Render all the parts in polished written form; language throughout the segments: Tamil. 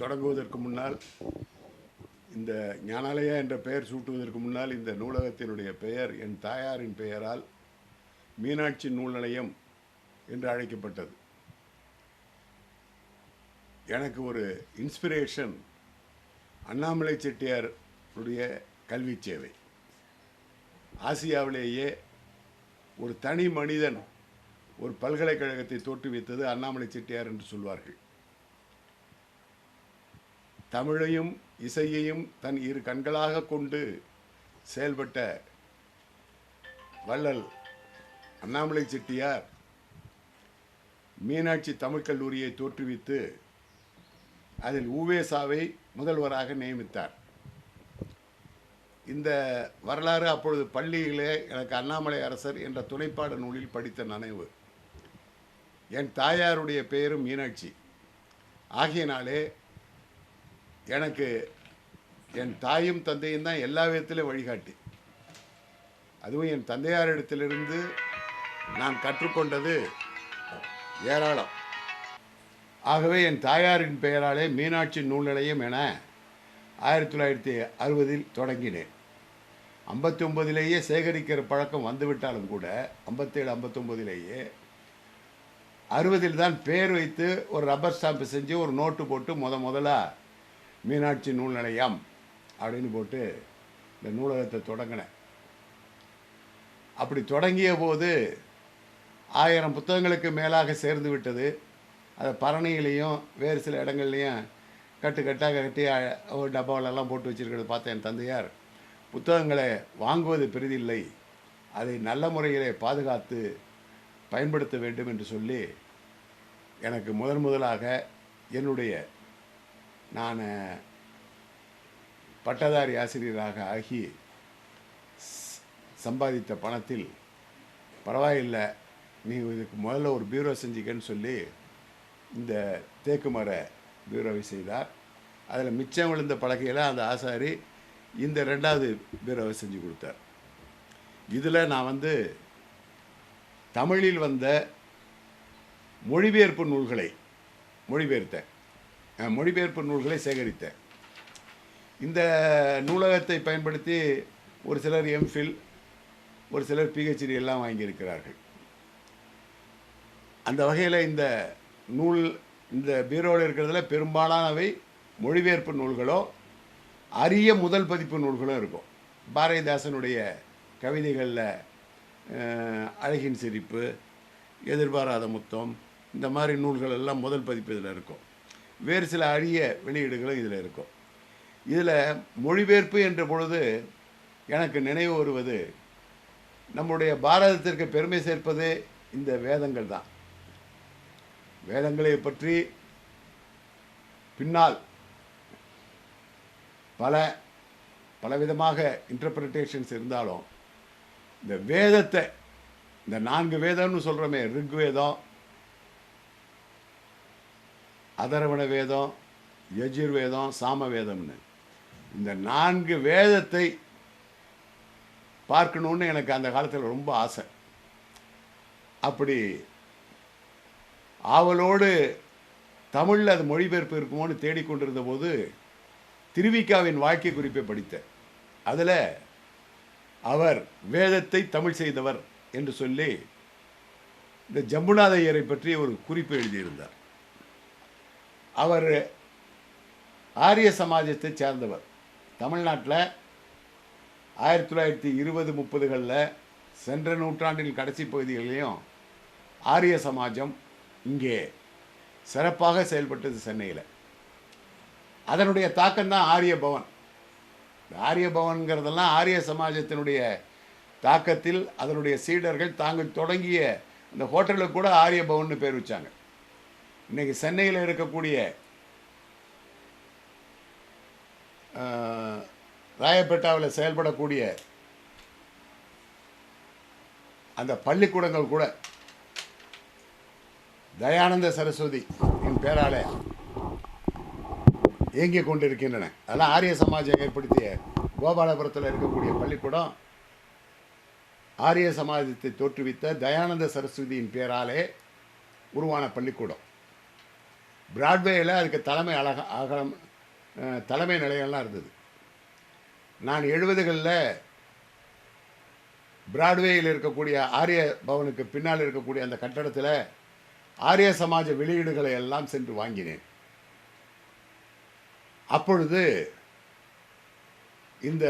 தொடங்குவதற்கு முன்னால், இந்த ஞானாலயா என்ற பெயர் சூட்டுவதற்கு முன்னால் இந்த நூலகத்தினுடைய பெயர் என் தாயாரின் பெயரால் மீனாட்சி நூல் நிலையம் என்று அழைக்கப்பட்டது. எனக்கு ஒரு இன்ஸ்பிரேஷன் அண்ணாமலை செட்டியாருடைய கல்வி சேவை. ஆசியாவிலேயே ஒரு தனி மனிதன் ஒரு பல்கலைக்கழகத்தை தோற்றுவித்தது அண்ணாமலை செட்டியார் என்று சொல்வார்கள். தமிழையும் இசையையும் தன் இரு கண்களாக கொண்டு செயல்பட்ட வள்ளல் அண்ணாமலை செட்டியார் மீனாட்சி தமிழ் கல்லூரியை தோற்றுவித்து அதில் உவேசாவை முதல்வராக நியமித்தார். இந்த வரலாறு அப்பொழுது பள்ளியிலே எனக்கு அண்ணாமலை அரசர் என்ற துணைப்பாட நூலில் படித்த நினைவு. என் தாயாருடைய பெயரும் மீனாட்சி ஆகியனாலே எனக்கு என் தாயும் தந்தையும் தான் எல்லா விதத்திலும் வழிகாட்டி. அதுவும் என் தந்தையாரிடத்திலிருந்து நான் கற்றுக்கொண்டது ஏராளம். ஆகவே என் தாயாரின் பெயராலே மீனாட்சி நூல் நிலையம் என 1960 தொடங்கினேன். 59 சேகரிக்கிற பழக்கம் வந்துவிட்டாலும் கூட 57, 59 60 தான் பேர் வைத்து ஒரு ரப்பர் ஸ்டாம்பு செஞ்சு ஒரு நோட்டு போட்டு முதலாக மீனாட்சி நூல் நிலையம் அப்படின்னு போட்டு இந்த நூலகத்தை தொடங்கினேன். அப்படி தொடங்கிய போது 1000 புத்தகங்களுக்கு மேலாக சேர்ந்து விட்டது. அதை பரணியிலையும் வேறு சில இடங்கள்லையும் கட்டாக கட்டி ஒரு டப்பாவிலெல்லாம் போட்டு வச்சுருக்கிறது பார்த்தேன். என் தந்தையார் புத்தகங்களை வாங்குவது பெரிதில்லை, அதை நல்ல முறையிலே பாதுகாத்து பயன்படுத்த வேண்டும் என்று சொல்லி எனக்கு முதலாக என்னுடைய நான் பட்டதாரி ஆசிரியராக ஆகி சம்பாதித்த பணத்தில் பரவாயில்லை, நீ இதுக்கு முதல்ல ஒரு பீரோ செஞ்சிக்கன்னு சொல்லி இந்த தேக்கு மர பீரோவை செய்தார். அதில் மிச்சம் விழுந்த பலகையில் அந்த ஆசாரி இந்த 2வது பீரோவை செஞ்சு கொடுத்தார். இதில் நான் தமிழில் வந்த மொழிபெயர்ப்பு நூல்களை மொழிபெயர்ப்பு நூல்களை சேகரித்தேன். இந்த நூலகத்தை பயன்படுத்தி ஒரு சிலர் எம்ஃபில், ஒரு சிலர் PhD எல்லாம் வாங்கியிருக்கிறார்கள். அந்த வகையில் இந்த பீரோவில் இருக்கிறதுல பெரும்பாலானவை மொழிபெயர்ப்பு நூல்களோ அரிய முதல் பதிப்பு நூல்களும் இருக்கும். பாரதிதாசனுடைய கவிதைகளில் அழகின் சிரிப்பு, எதிர்பாராத முத்தம், இந்த மாதிரி நூல்கள் எல்லாம் முதல் பதிப்பு இதில் இருக்கும். வேறு சில அரிய வெளியீடுகளும் இதில் இருக்கும். இதில் மொழிபெயர்ப்பு என்ற பொழுது எனக்கு நினைவு வருவது, நம்முடைய பாரதத்திற்கு பெருமை சேர்ப்பது இந்த வேதங்கள் தான். வேதங்களை பற்றி பின்னால் பலவிதமாக இன்டர்பிரிட்டேஷன்ஸ் இருந்தாலும் இந்த வேதத்தை, இந்த 4 வேதம்னு சொல்கிறோமே, ரிக்வேதம், அதர்வண வேதம், யஜுர்வேதம், சாமவேதம்னு, இந்த 4 வேதத்தை பார்க்கணுன்னு எனக்கு அந்த காலத்தில் ரொம்ப ஆசை. அப்படி ஆவலோடு தமிழில் அது மொழிபெயர்ப்பு இருக்குமோன்னு தேடிக்கொண்டிருந்த போது திருவிக்காவின் வாழ்க்கை குறிப்பை படித்தேன். அதில் அவர் வேதத்தை தமிழ் செய்தவர் என்று சொல்லி இந்த ஜம்புநாத ஐயரை பற்றி ஒரு குறிப்பு எழுதியிருந்தார். அவர் ஆரிய சமாஜத்தை சேர்ந்தவர். தமிழ்நாட்டில் 1920, 30களில் சென்ற நூற்றாண்டின் கடைசி பகுதிகளிலையும் ஆரிய சமாஜம் இங்கே சிறப்பாக செயல்பட்டது சென்னையில். அதனுடைய தாக்கம்தான் ஆரிய பவன். ஆரிய பவன்கிறதெல்லாம் ஆரிய சமாஜத்தினுடைய தாக்கத்தில் அதனுடைய சீடர்கள் தாங்கள் தொடங்கிய அந்த ஹோட்டலுக்கு கூட ஆரிய பவன்னு பேர் வச்சாங்க. இன்றைக்கி சென்னையில் இருக்கக்கூடிய ராயப்பேட்டாவில் செயல்படக்கூடிய அந்த பள்ளிக்கூடங்கள் கூட தயானந்த சரஸ்வதி என் பேராலே இயங்கிக் கொண்டிருக்கின்றன. அதெல்லாம் ஆரிய சமாஜம் ஏற்படுத்திய கோபாலபுரத்தில் இருக்கக்கூடிய பள்ளிக்கூடம் ஆரிய சமாஜத்தை தோற்றுவித்த தயானந்த சரஸ்வதியின் பேராலே உருவான பள்ளிக்கூடம். பிராட்வேயில் அதுக்கு தலைமை அகலம் தலைமை நிலையம்லாம் இருந்தது. நான் 70களில் பிராட்வேயில் இருக்கக்கூடிய ஆரிய பவனுக்கு பின்னால் இருக்கக்கூடிய அந்த கட்டடத்தில் ஆரிய சமாஜ வெளியீடுகளை எல்லாம் சென்று வாங்கினேன். அப்பொழுது இந்த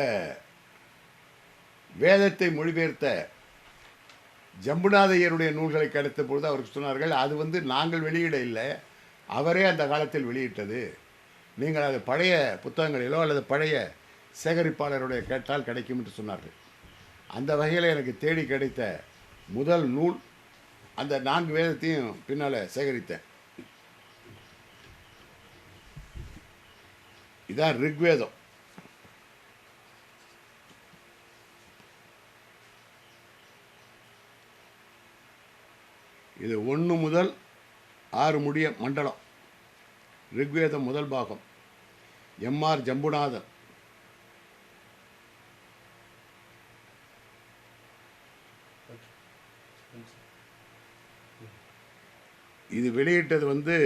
வேதத்தை மொழிபெயர்த்த ஜம்புநாதையருடைய நூல்களை கிடைத்த பொழுது அவருக்கு சொன்னார்கள், அது நாங்கள் வெளியிட இல்லை, அவரே அந்த காலத்தில் வெளியிட்டது. நீங்கள் அது பழைய புத்தகங்களிலோ அல்லது பழைய சேகரிப்பாளருடைய கேட்டால் கிடைக்கும் என்று சொன்னார்கள். அந்த வகையில் எனக்கு தேடி கிடைத்த முதல் நூல் அந்த 4 வேதத்தையும் பின்னால் சேகரித்தேன். இதான் ரிக்வேதம். இது 1 முதல் 6 முடிய மண்டலம். ரிக்வேதம் முதல் பாகம், எம்ஆர் ஜம்புநாதன். இது வெளியிட்டது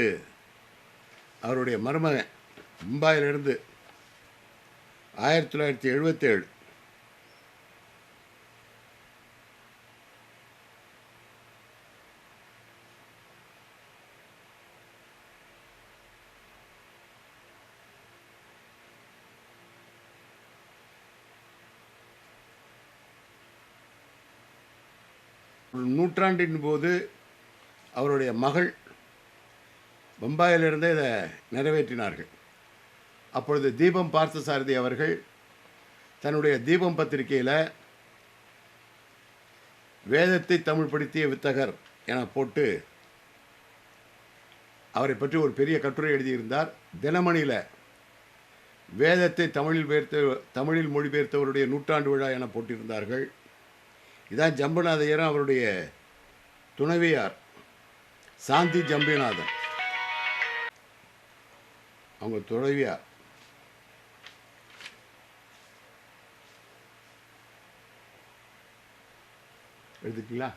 அவருடைய மருமகன் மும்பாயிலிருந்து 1977. நூற்றாண்டின் போது அவருடைய மகள் பம்பாயிலிருந்தே இதை நிறைவேற்றினார்கள். அப்பொழுது தீபம் பார்த்தசாரதி அவர்கள் தன்னுடைய தீபம் பத்திரிகையில் வேதத்தை தமிழ் படுத்திய வித்தகர் என போட்டு அவரை பற்றி ஒரு பெரிய கட்டுரை எழுதியிருந்தார். தினமணியில் வேதத்தை தமிழில் மொழிபெயர்த்தவருடைய நூற்றாண்டு விழா என போட்டிருந்தார்கள். இதான் ஜம்புநாதையரும் அவருடைய துணைவியார் சாந்தி ஜம்பிநாதன், அவங்க துணைவியார். எடுத்துக்கீங்களா?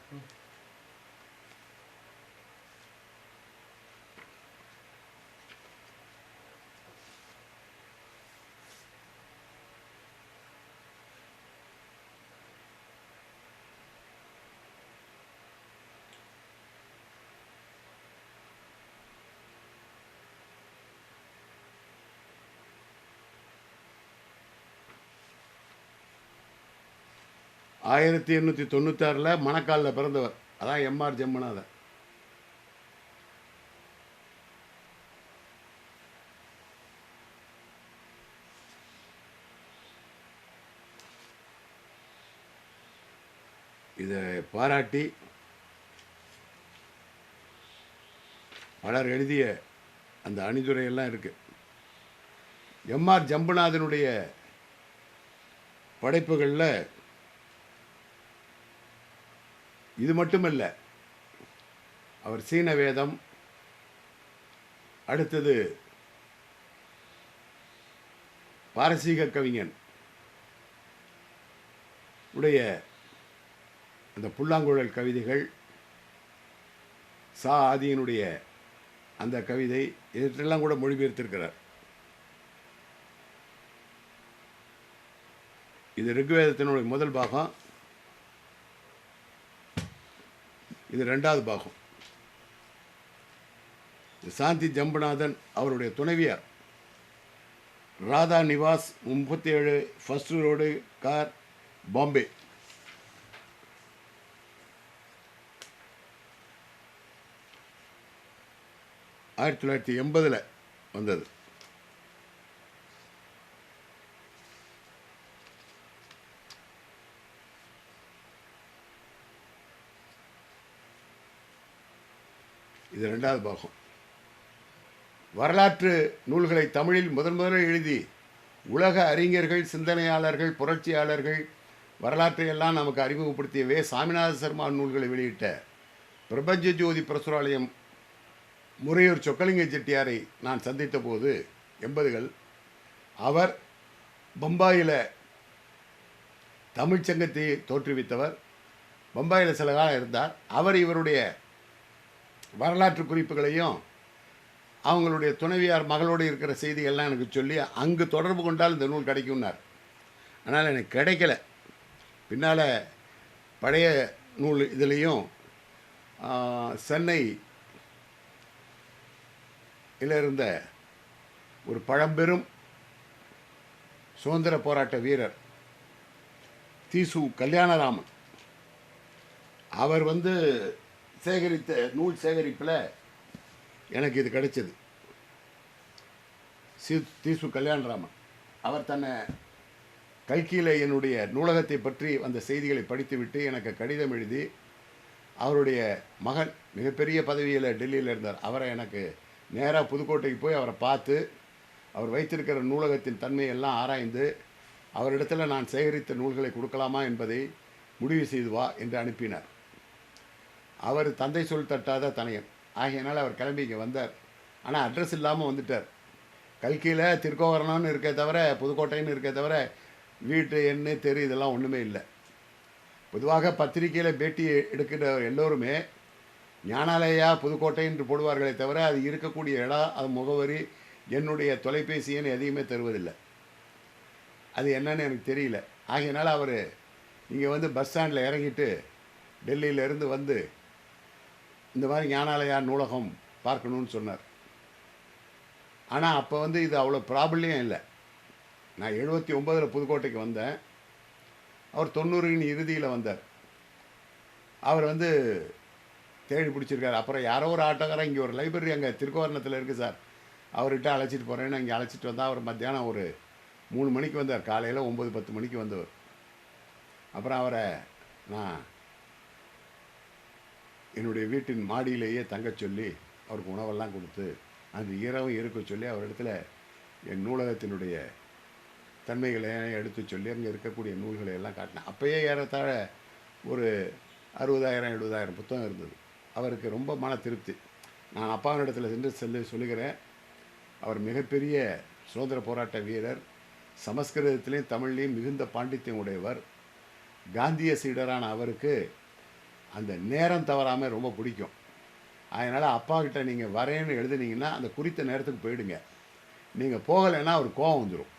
ஆயிரத்தி 896 மணக்காலில் பிறந்தவர். அதான் எம்ஆர் ஜம்புநாதன். இதை பாராட்டி பலர் எழுதிய அந்த அணிதுரையெல்லாம் இருக்கு. எம்ஆர் ஜம்புநாதனுடைய படைப்புகளில் இது மட்டுமல்ல, அவர் சீன வேதம், அடுத்தது பாரசீக கவிஞன் உடைய அந்த புல்லாங்குழல் கவிதைகள், சா ஆதியினுடைய அந்த கவிதை, இதெல்லாம் கூட மொழிபெயர்த்திருக்கிறார். இது ரிக்வேதத்தினுடைய முதல் பாகம், இது 2வது பாகம். சாந்தி ஜம்புநாதன் அவருடைய துணைவியார் Radha Nivas, 37 first road, Khar, Bombay. ஆயிரத்தி 1980 வந்தது. இது 2வது பாகம். வரலாற்று நூல்களை தமிழில் முதலில் எழுதி உலக அறிஞர்கள், சிந்தனையாளர்கள், புரட்சியாளர்கள் வரலாற்றை எல்லாம் நமக்கு அறிமுகப்படுத்திய வே. சாமிநாத சர்மா நூல்களை வெளியிட்ட பிரபஞ்ச ஜோதி பிரசுராலயம் முறையூர் சொக்கலிங்க செட்டியாரை நான் சந்தித்த போது 80கள், அவர் பம்பாயில் தமிழ்ச்சங்கத்தை தோற்றுவித்தவர். பம்பாயில் சில காலம் இருந்தார். அவர் இவருடைய வரலாற்று குறிப்புகளையும் அவங்களுடைய துணைவியார் மகளோடு இருக்கிற செய்திகள்லாம் எனக்கு சொல்லி அங்கு தொடர்பு கொண்டால் இந்த நூல் கிடைக்கும்னார். ஆனால் எனக்கு கிடைக்கல. பின்னால் பழைய நூல் இதுலேயும் சென்னை இருந்த ஒரு பழம்பெரும் சுதந்திர போராட்ட வீரர் தீசு கல்யாணராமன் அவர் சேகரித்த நூல் சேகரிப்பில் எனக்கு இது கிடைச்சது. தீசு கல்யாணராமன் அவர் தன்னை கல்கியில் என்னுடைய நூலகத்தை பற்றி வந்த செய்திகளை படித்துவிட்டு எனக்கு கடிதம் எழுதி, அவருடைய மகன் மிகப்பெரிய பதவியில் டெல்லியில் இருந்தார், அவரை எனக்கு நேராக புதுக்கோட்டைக்கு போய் அவரை பார்த்து அவர் வைத்திருக்கிற நூலகத்தின் தன்மையெல்லாம் ஆராய்ந்து அவரிடத்தில் நான் சேகரித்த நூல்களை கொடுக்கலாமா என்பதை முடிவு செய்து வா என்று அனுப்பினார். அவர் தந்தை சொல் தட்டாத தனையன் ஆகையினால் அவர் கிளம்பி இங்கே வந்தார். ஆனால் அட்ரஸ் இல்லாமல் வந்துட்டார். கல்கியில் திருக்கோவரணம்னு இருக்கே தவிர, புதுக்கோட்டைன்னு இருக்கே தவிர வீட்டு எண்ணு தெரு இதெல்லாம் ஒன்றுமே இல்லை. பொதுவாக பத்திரிகையில் பேட்டி எடுக்கிற எல்லோருமே ஞானாலயா புதுக்கோட்டை என்று போடுவார்களே தவிர அது இருக்கக்கூடிய இடம், அது முகவரி, என்னுடைய தொலைபேசி எண் எதையுமே தருவதில்லை. அது என்னன்னு எனக்கு தெரியல. ஆகையினால அவர் இங்கே பஸ் ஸ்டாண்டில் இறங்கிட்டு டெல்லியிலேருந்து இந்த மாதிரி ஞானாலயா நூலகம் பார்க்கணுன்னு சொன்னார். ஆனால் அப்போ இது அவ்வளோ ப்ராபல்யம் இல்லை. நான் 79 புதுக்கோட்டைக்கு வந்தேன். அவர் 90 இறுதியில் வந்தார். அவர் தேடி பிடிச்சிருக்காரு. அப்புறம் யாரோ ஒரு ஆட்டோக்காரன் இங்கே ஒரு லைப்ரரி அங்கே திருக்கோவரணத்தில் இருக்குது சார், அவர்கிட்ட அழைச்சிட்டு போகிறேன்னு இங்கே அழைச்சிட்டு வந்தால் அவர் மத்தியானம் ஒரு 3 மணிக்கு வந்தார். காலையில் 9-10 மணிக்கு வந்தவர். அப்புறம் அவரை நான் என்னுடைய வீட்டின் மாடியிலேயே தங்க சொல்லி அவருக்கு உணவெல்லாம் கொடுத்து அந்த இரவும் இருக்க சொல்லி அவரிடத்துல என் நூலகத்தினுடைய தன்மைகளை எடுத்து சொல்லி அங்கே இருக்கக்கூடிய நூல்களை எல்லாம் காட்டினேன். அப்போயே ஏறத்தாழ ஒரு 60,000-70,000 புத்தகம் இருந்தது. அவருக்கு ரொம்ப மன திருப்தி. நான் அப்பாவினிடத்தில் சென்று சொல்லுகிறேன், அவர் மிகப்பெரிய சுதந்திர போராட்ட வீரர், சமஸ்கிருதத்திலையும் தமிழ்லேயும் மிகுந்த பாண்டித்யம் உடையவர். காந்திய சீடரான அவருக்கு அந்த நேரம் தவறாமல் ரொம்ப பிடிக்கும். அதனால் அப்பாக்கிட்ட நீங்கள் வரேன்னு எழுதுனீங்கன்னா அந்த குறித்த நேரத்துக்கு போயிடுங்க. நீங்கள் போகலைன்னா அவர் கோபம் வந்துடும்.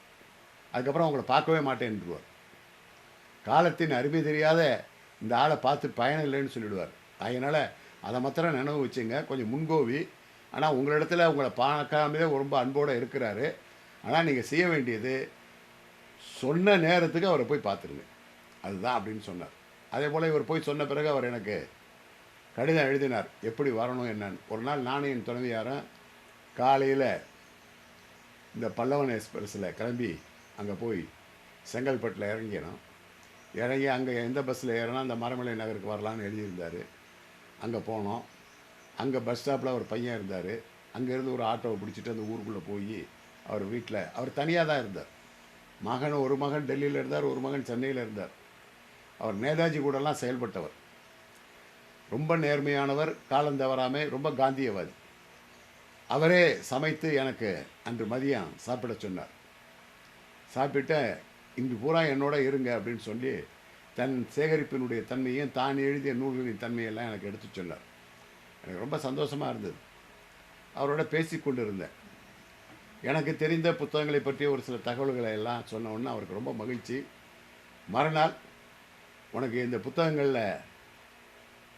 அதுக்கப்புறம் உங்களை பார்க்கவே மாட்டேன்ருவார். காலத்தின் அருமை தெரியாத இந்த ஆளை பார்த்து பயணம் இல்லைன்னு சொல்லிவிடுவார். அதனால் அதை மாத்திரம் நினைவு வச்சுங்க. கொஞ்சம் முன்கோவி, ஆனால் உங்களிடத்துல உங்களை பார்க்காமலே ரொம்ப அன்போடு இருக்கிறாரு. ஆனால் நீங்கள் செய்ய வேண்டியது சொன்ன நேரத்துக்கு அவரை போய் பார்த்துருங்க, அதுதான் அப்படின்னு சொன்னார். அதே போல் இவர் போய் சொன்ன பிறகு அவர் எனக்கு கடிதம் எழுதினார் எப்படி வரணும் என்னன்னு. ஒரு நாள் நானும் என் துணைவியாரும் காலையில் இந்த பல்லவன் எக்ஸ்பிரஸில் கிளம்பி அங்கே போய் செங்கல்பட்டில் இறங்கினோம். இறங்கி அங்கே எந்த பஸ்ஸில் ஏறினா அந்த மரமலை நகருக்கு வரலான்னு எழுதியிருந்தார். அங்கே போனோம். அங்கே பஸ் ஸ்டாப்பில் ஒரு பையன் இருந்தார். அங்கேருந்து ஒரு ஆட்டோவை பிடிச்சிட்டு அந்த ஊருக்குள்ளே போய் அவர் வீட்டில் அவர் தனியாக தான் இருந்தார். ஒரு மகன் டெல்லியில் இருந்தார், ஒரு மகன் சென்னையில் இருந்தார். அவர் நேதாஜி கூடலாம் செயல்பட்டவர். ரொம்ப நேர்மையானவர், காலம் தவறாமல் ரொம்ப காந்தியவாதி. அவரே சமைத்து எனக்கு அன்று மதியம் சாப்பிட சொன்னார். சாப்பிட்டு இன்று பூரா என்னோட இருங்க அப்படின்னு சொல்லி தன் சேகரிப்பினுடைய தன்மையும் தான் எழுதிய நூல்களின் தன்மையெல்லாம் எனக்கு எடுத்து சொன்னார். எனக்கு ரொம்ப சந்தோஷமாக இருந்தது. அவரோட பேசி கொண்டு இருந்தேன். எனக்கு தெரிந்த புத்தகங்களை பற்றி ஒரு சில தகவல்களை எல்லாம் சொன்ன உடனே அவருக்கு ரொம்ப மகிழ்ச்சி. மறுநாள் உனக்கு இந்த புத்தகங்களில்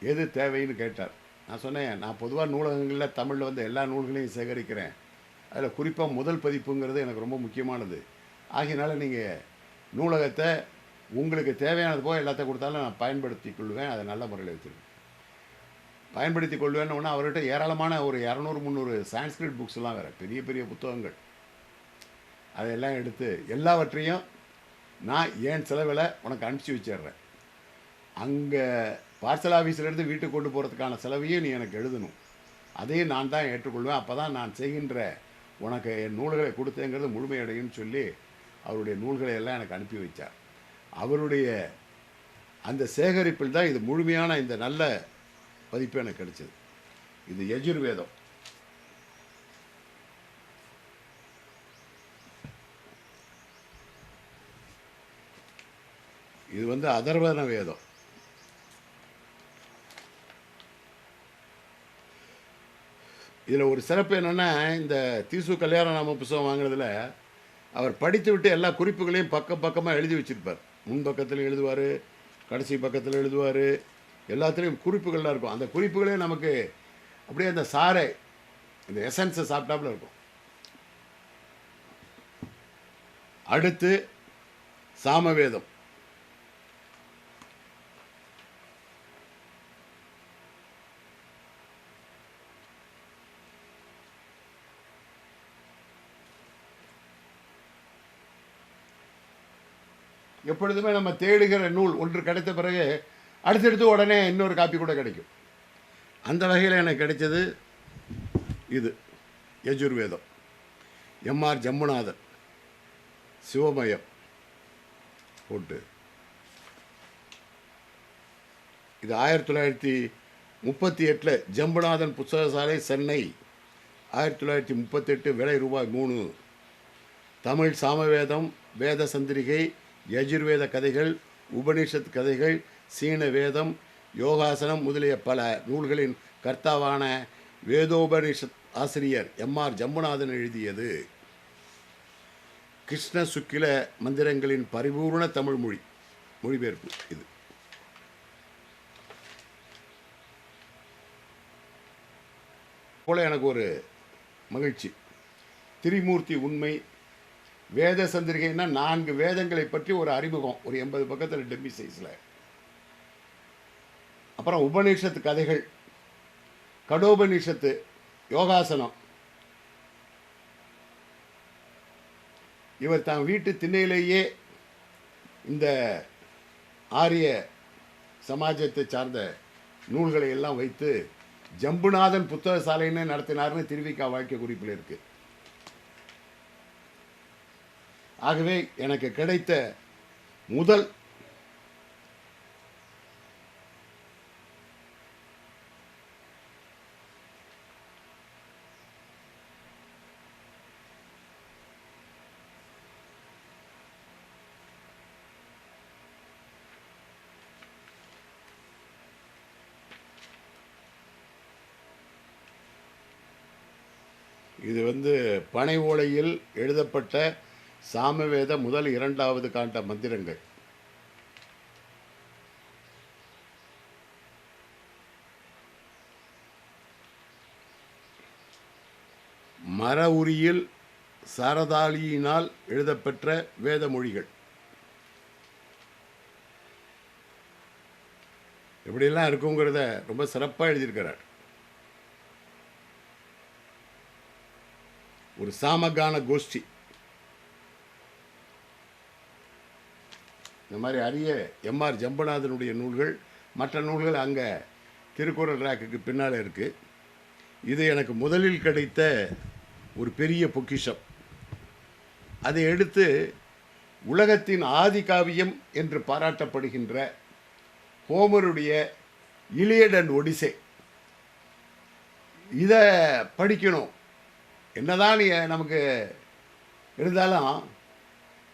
எது தேவைன்னு கேட்டார். நான் சொன்னேன், நான் பொதுவாக நூலகங்களில் தமிழில் எல்லா நூல்களையும் சேகரிக்கிறேன். அதில் குறிப்பாக முதல் பதிப்புங்கிறது எனக்கு ரொம்ப முக்கியமானது. ஆகையினால நீங்கள் நூலகத்தை உங்களுக்கு தேவையானது போக எல்லாத்தையும் கொடுத்தாலும் நான் பயன்படுத்தி கொள்வேன், அதை நல்ல முறையில் வச்சுருக்கேன், பயன்படுத்தி கொள்வேன்னு ஒன்று. அவர்கிட்ட ஏராளமான ஒரு 200-300 சான்ஸ்கிரிட் புக்ஸ்லாம் வேறு, பெரிய பெரிய புத்தகங்கள். அதையெல்லாம் எடுத்து எல்லாவற்றையும் நான் ஏன் செலவில் உனக்கு அனுப்பிச்சி வச்சிடுறேன். அங்கே பார்சல் ஆஃபீஸிலேருந்து வீட்டுக்கு கொண்டு போகிறதுக்கான செலவையும் நீ எனக்கு எழுதணும், அதையும் நான் தான் ஏற்றுக்கொள்வேன். அப்போ தான் நான் செய்கின்ற உனக்கு என் நூல்களை கொடுத்தேங்கிறது முழுமையடையும்னு சொல்லி அவருடைய நூல்களை எல்லாம் எனக்கு அனுப்பி வைத்தார். அவருடைய அந்த சேகரிப்பில் தான் இது முழுமையான இந்த நல்ல பதிப்பு எனக்கு கிடைச்சது. இது யஜுர்வேதம். இது அதர்வன வேதம். இதில் ஒரு சிறப்பு என்னென்னா, இந்த தீசு கல்யாணராம புஸ்தகம் வாங்கினதில் அவர் படித்து விட்டு எல்லா குறிப்புகளையும் பக்கம் பக்கமாக எழுதி வச்சுருப்பார். முன் பக்கத்தில் எழுதுவார், கடைசி பக்கத்தில் எழுதுவார், எல்லாத்துலேயும் குறிப்புகள்லாம் இருக்கும். அந்த குறிப்புகளே நமக்கு அப்படியே அந்த சாரை, இந்த எசன்ஸை சாப்பிட்டாப்புல இருக்கும். அடுத்து சாமவேதம். எப்பொழுதுமே நம்ம தேடுகிற நூல் ஒன்று கிடைத்த பிறகு அடுத்தடுத்து உடனே இன்னொரு காப்பி கூட கிடைக்கும். அந்த வகையில் எனக்கு கிடைச்சது இது யஜுர்வேதம். எம்ஆர் ஜம்புநாதன், சிவமயம் போட்டு இது 1938 ஜம்புநாதன் புத்தகசாலை, சென்னை, 1938, விலை ரூபாய் 3. தமிழ் சாமவேதம், வேத சந்திரிகை, யஜுர்வேத கதைகள், உபனிஷத் கதைகள், சீன வேதம், யோகாசனம் முதலிய பல நூல்களின் கர்த்தாவான வேதோபனிஷத் ஆசிரியர் எம்ஆர் ஜம்புநாதன் எழுதியது. கிருஷ்ண சுக்கில மந்திரங்களின் பரிபூர்ண தமிழ் மொழிபெயர்ப்பு இது. போல எனக்கு ஒரு மகிழ்ச்சி. திரிமூர்த்தி உண்மை, வேத சந்திரிகைன்னா 4 வேதங்களை பற்றி ஒரு அறிமுகம், ஒரு 80 பக்கத்தில் டெம்மி சைஸில். அப்புறம் உபநிஷத்து கதைகள், கடோபனிஷத்து, யோகாசனம். இவர் தான் வீட்டு திண்ணையிலேயே இந்த ஆரிய சமாஜத்தை சார்ந்த நூல்களை எல்லாம் வைத்து ஜம்புநாதன் புத்தகசாலைன்னு நடத்தினார்னு திருவிக்கா வாழ்க்கை குறிப்பில் இருக்குது. ஆகவே எனக்கு கிடைத்த முதல் இது பனை ஓலையில் எழுதப்பட்ட சாமவேத முதல் 2வது காண்ட மந்திரங்கள். மர உரியில் சாரதாளியினால் எழுதப்பெற்ற வேத மொழிகள். எப்படியெல்லாம் இருக்குங்கிறத ரொம்ப சிறப்பாக எழுதியிருக்கிறார். ஒரு சாமகான கோஷ்டி. இந்த மாதிரி அரிய எம்ஆர் ஜம்புநாதனுடைய நூல்கள், மற்ற நூல்கள் அங்கே திருக்குறள் ரேக்குக்கு பின்னால் இருக்குது. இது எனக்கு முதலில் கிடைத்த ஒரு பெரிய பொக்கிஷம். அதை எடுத்து உலகத்தின் ஆதி காவியம் என்று பாராட்டப்படுகின்ற ஹோமருடைய இலியட் அண்ட் ஒடிசே, இதை படிக்கணும். என்னதான் நமக்கு இருந்தாலும்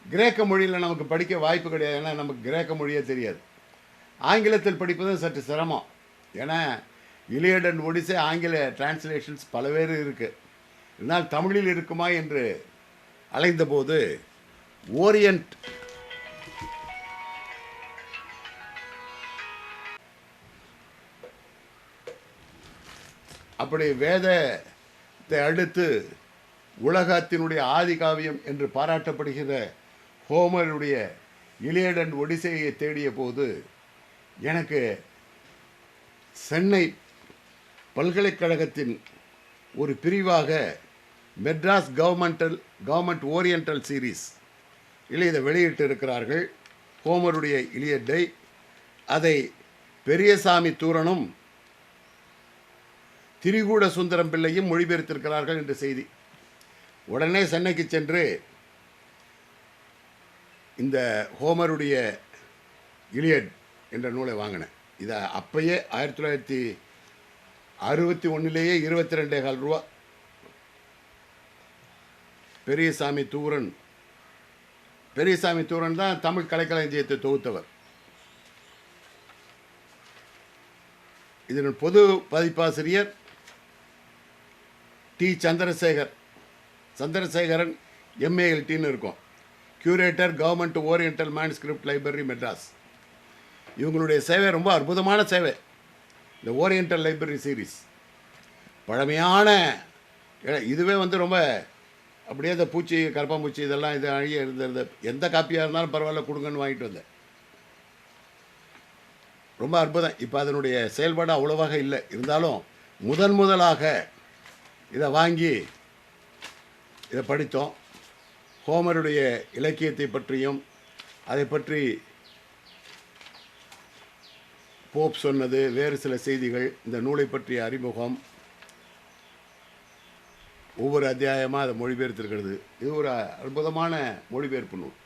கிரேக்க மொழியில் நமக்கு படிக்க வாய்ப்பு கிடையாது. ஏன்னா நமக்கு கிரேக்க மொழியே தெரியாது. ஆங்கிலத்தில் படிப்பதும் சற்று சிரமம். ஏன்னா இலியட் அண்ட் ஒடிசே ஆங்கில டிரான்ஸ்லேஷன்ஸ் பலவேறு இருக்குது. இதனால் தமிழில் இருக்குமா என்று அலைந்தபோது ஓரியன்ட் அப்படி வேதத்தை அடுத்து உலகத்தினுடைய ஆதி காவியம் என்று பாராட்டப்படுகிற ஹோமருடைய இலியட் அண்ட் ஒடிசையை தேடிய போது எனக்கு சென்னை பல்கலைக்கழகத்தின் ஒரு பிரிவாக மெட்ராஸ் கவர்மெண்ட் ஓரியண்டல் சீரீஸ் இல்லை இதை வெளியிட்டு இருக்கிறார்கள். ஹோமருடைய இலியட்டை அதை பெரியசாமி தூரனும் திரிகூட சுந்தரம் பிள்ளையும் மொழிபெயர்த்திருக்கிறார்கள் என்ற செய்தி. உடனே சென்னைக்கு சென்று இந்த ஹோமருடைய இலியட் என்ற நூலை வாங்கினேன். இதை அப்பயே 1961 22.25 ரூபா. பெரியசாமி தூரன் தான் தமிழ் கலைக்களஞ்சியத்தை தொகுத்தவர். இதன் பொது பதிப்பாசிரியர் டி சந்திரசேகரன் எம்ஏஎல்டின்னு இருக்கும். Curator government oriental manuscript library Madras. இவங்களுடைய சேவை ரொம்ப அற்புதமான சேவை. இந்த ஓரியண்டல் லைப்ரரி சீரீஸ் பழமையான இதுவே ரொம்ப அப்படியே இந்த பூச்சி கரப்பாம்பூச்சி இதெல்லாம் இது அழிய இருந்தது. எந்த காப்பியாக இருந்தாலும் பரவாயில்ல கொடுங்கன்னு வாங்கிட்டு வந்தேன். ரொம்ப அற்புதம். இப்போ அதனுடைய செயல்பாடு அவ்வளோவாக இல்லை. இருந்தாலும் முதலாக இதை வாங்கி இதை படித்தோம். ஹோமருடைய இலக்கியத்தை பற்றியும் அதை பற்றி போப் சொன்னது, வேறு சில செய்திகள், இந்த நூலை பற்றிய அறிமுகம், ஒவ்வொரு அத்தியாயமாக அதை மொழிபெயர்த்திருக்கிறது. இது ஒரு அற்புதமான மொழிபெயர்ப்பு நூல்.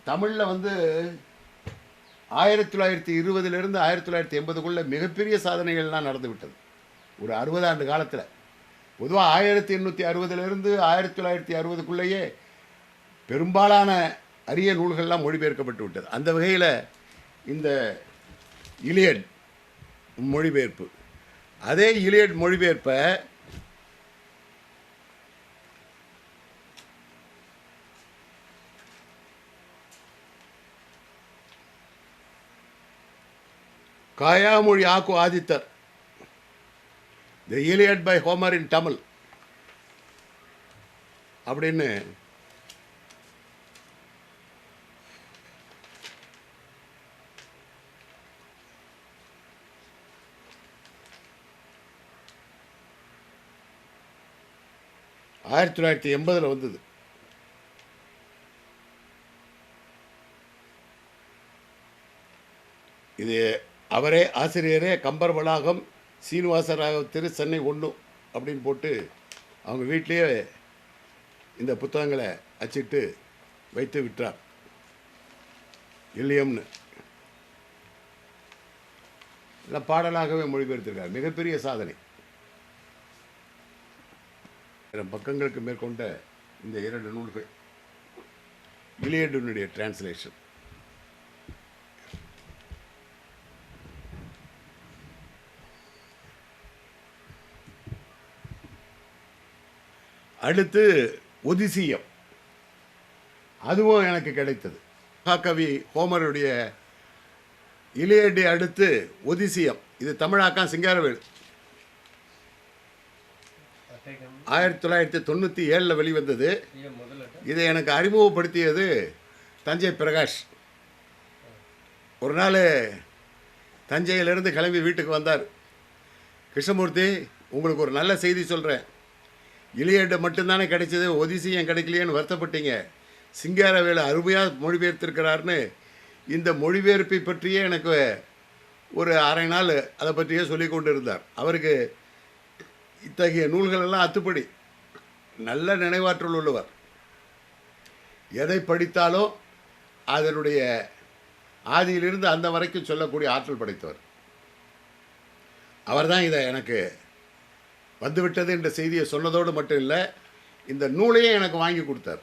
தமிழில் 1920 1980 மிகப்பெரிய சாதனைகள்லாம் நடந்து விட்டது. ஒரு 60 ஆண்டு காலத்தில். பொதுவாக 1860 1960 பெரும்பாலான அரிய நூல்கள்லாம் மொழிபெயர்க்கப்பட்டு விட்டது. அந்த வகையில் இந்த இலியட் மொழிபெயர்ப்பு, அதே இலியட் மொழிபெயர்ப்பை காயாமொழி ஆக்கு ஆதித்தர், தி இலியட் பை ஹோமர் இன் தமிழ் அப்படின்னு ஆயிரத்தி 1980 வந்தது. இது அவரே ஆசிரியரே கம்பர் வளாகம் சீனிவாசராக திரு சென்னை 1 அப்படின்னு போட்டு அவங்க வீட்லேயே இந்த புத்தகங்களை அச்சிட்டு வைத்து விட்டார். இல்லியம்னு எல்லாம் பாடலாகவே மொழிபெயர்த்திருக்கார். மிகப்பெரிய சாதனை. பக்கங்களுக்கு மேற்கொண்ட இந்த 2 நூல்கள் இலியடினுடைய டிரான்ஸ்லேஷன். அடுத்து ஒதிசியம், அதுவும் எனக்கு கிடைத்தது. மகாகவி ஹோமருடைய இலியடை அடுத்து ஒதிசியம், இது தமிழாக்கம் சிங்காரவேல் 1997 வெளிவந்தது. இதை எனக்கு அறிமுகப்படுத்தியது தஞ்சை பிரகாஷ். ஒரு நாள் தஞ்சையிலிருந்து கிளம்பி வீட்டுக்கு வந்தார். கிருஷ்ணமூர்த்தி, உங்களுக்கு ஒரு நல்ல செய்தி சொல்கிறேன். இலியட் மட்டும்தானே கிடைச்சது, ஒதிசியம் கிடைக்கலையேன்னு வருத்தப்பட்டீங்க. சிங்காரவேலு அருமையாக மொழிபெயர்த்திருக்கிறார்னு இந்த மொழிபெயர்ப்பை பற்றியே எனக்கு ஒரு அரை நாள் அதை பற்றியே சொல்லி கொண்டு இருந்தார். அவருக்கு இத்தகைய நூல்களெல்லாம் அத்துப்படி, நல்ல நினைவாற்றல் உள்ளவர். எதை படித்தாலும் அதனுடைய ஆதியிலிருந்து அந்த வரைக்கும் சொல்லக்கூடிய ஆற்றல் படைத்தவர். அவர் தான் இதை எனக்கு வந்துவிட்டது என்ற செய்தியை சொன்னதோடு மட்டும் இல்லை, இந்த நூலையே எனக்கு வாங்கி கொடுத்தார்.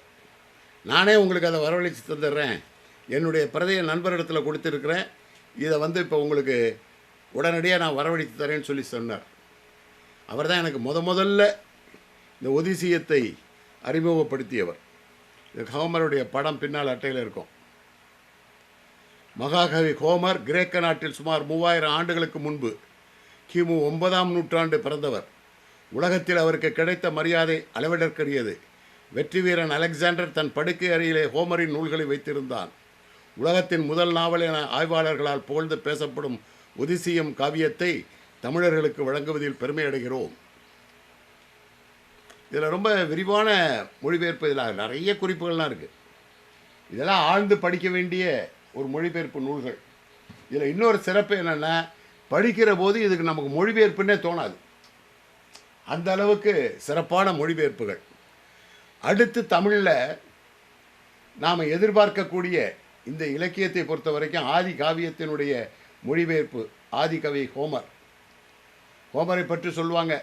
நானே உங்களுக்கு அதை வரவழைச்சி தந்துடுறேன், என்னுடைய பிரதைய நண்பரிடத்தில் கொடுத்துருக்குறேன், இதை இப்போ உங்களுக்கு உடனடியாக நான் வரவழைத்து தரேன்னு சொல்லி சொன்னார். அவர் தான் எனக்கு முதல்ல இந்த ஒதிசியத்தை அறிமுகப்படுத்தியவர். ஹோமருடைய படம் பின்னால் அட்டையில் இருக்கும். மகாகவி ஹோமர் கிரேக்க நாட்டில் சுமார் 3000 ஆண்டுகளுக்கு முன்பு கிமு 9ஆம் நூற்றாண்டு பிறந்தவர். உலகத்தில் அவருக்கு கிடைத்த மரியாதை அளவிடற்கரியது. வெற்றி வீரன் அலெக்சாண்டர் தன் படுக்கை அறையிலே ஹோமரின் நூல்களை வைத்திருந்தான். உலகத்தின் முதல் நாவல் என ஆய்வாளர்களால் புகழ்ந்து பேசப்படும் ஒதிசியம் காவியத்தை தமிழர்களுக்கு வழங்குவதில் பெருமை அடைகிறோம். இதில் ரொம்ப விரிவான மொழிபெயர்ப்பு, இதில் நிறைய குறிப்புகள்லாம் இருக்குது. இதெல்லாம் ஆழ்ந்து படிக்க வேண்டிய ஒரு மொழிபெயர்ப்பு நூல்கள். இதில் இன்னொரு சிறப்பு என்னென்னா, படிக்கிற போது இதுக்கு நமக்கு மொழிபெயர்ப்புன்னே தோணாது. அந்த அளவுக்கு சிறப்பான மொழிபெயர்ப்புகள். அடுத்து தமிழில் நாம் எதிர்பார்க்கக்கூடிய இந்த இலக்கியத்தை பொறுத்த வரைக்கும் ஆதி காவியத்தினுடைய மொழிபெயர்ப்பு ஆதிகவி ஹோமர். ஹோமரை பற்றி சொல்லுவாங்க,